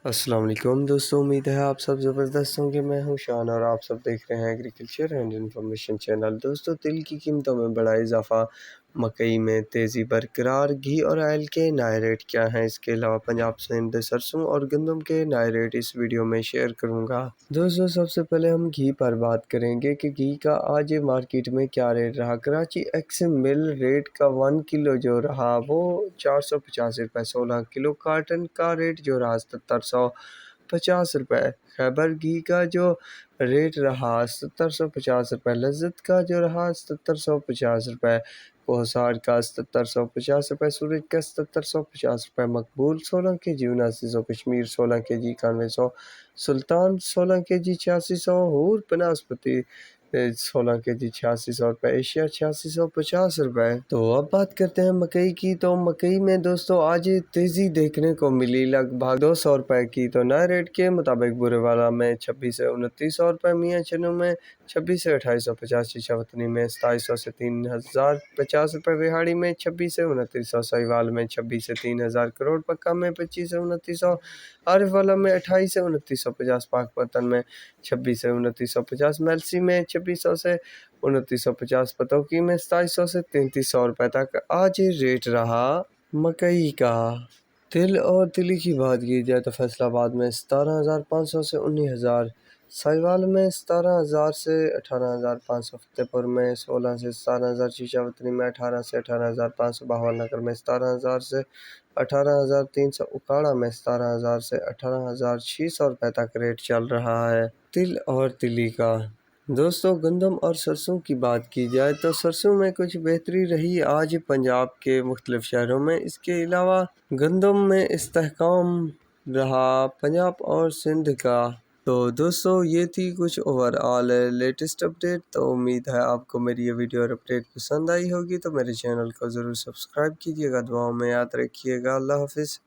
السلام علیکم دوستوں، امید ہے آپ سب زبردست ہوں گے۔ میں ہوں شان اور آپ سب دیکھ رہے ہیں ایگریکلچر اینڈ انفارمیشن چینل۔ دوستوں، تیل کی قیمتوں میں بڑا اضافہ، مکئی میں تیزی برقرار، گھی اور آئل کے نئے ریٹ کیا ہیں؟ اس کے علاوہ پنجاب، سندھ، سرسوں اور گندم کے نئے ریٹ اس ویڈیو میں شیئر کروں گا۔ دوستوں، سب سے پہلے ہم گھی پر بات کریں گے کہ گھی کا آج مارکیٹ میں کیا ریٹ رہا۔ کراچی ایکس مل ریٹ کا 1 کلو جو رہا وہ 485 روپے، 16 کلو کارٹن کا ریٹ جو رہا 1750 روپے، خیبر گھی کا جو ریٹ رہا 1750 روپے، لذت کا جو رہا 1750 روپے، کوہسار کا 1750 روپے، سورج کا 1750 روپے، مقبول 16 کے جی 7900، کشمیر 16 کے جی 9100، سلطان 16 کے جی 8600، ہور بناسپتی 16 کے جی 8600 روپے، ایشیا 8650 روپے۔ تو اب بات کرتے ہیں مکئی کی۔ تو مکئی میں دوستوں آج تیزی دیکھنے کو ملی، لگ بھگ 200 روپے کی۔ تو نئے ریٹ کے مطابق بورے والا میں 26 سے 2900 روپے، میاں چنو میں 26 سے 2850، چچاوطنی میں 2700 سے 3050 روپے، وہاڑی میں 26 سے 2900، سہیوال میں 26 سے 3000، کروڑ پکا میں 25 سے 2900، عارف والا میں 28 سے 2950، پاک پتن میں 26 سے 2950، میلسی میں 2600 سے 2950، پتوکی میں 2700 سے 3300 روپے تک آج ریٹ رہا مکئی کا۔ تل اور تلی کی بات کی جائے تو فیصل آباد میں 17500 سے 19000، سہیوال میں 17000 سے 18500، فتح پور میں 16 سے 17000، چچاوطنی میں 18 سے 18500، بہاول نگر میں 17000 سے 18300، اکاڑا میں 17000 سے 18600 روپے تک ریٹ چل رہا ہے تل اور تلی کا۔ دوستوں، گندم اور سرسوں کی بات کی جائے تو سرسوں میں کچھ بہتری رہی آج پنجاب کے مختلف شہروں میں۔ اس کے علاوہ گندم میں استحکام رہا پنجاب اور سندھ کا۔ تو دوستوں، یہ تھی کچھ اوور آل لیٹسٹ اپڈیٹ۔ تو امید ہے آپ کو میری یہ ویڈیو اور اپڈیٹ پسند آئی ہوگی، تو میرے چینل کو ضرور سبسکرائب کیجیے گا، دعاؤں میں یاد رکھیے گا۔ اللہ حافظ۔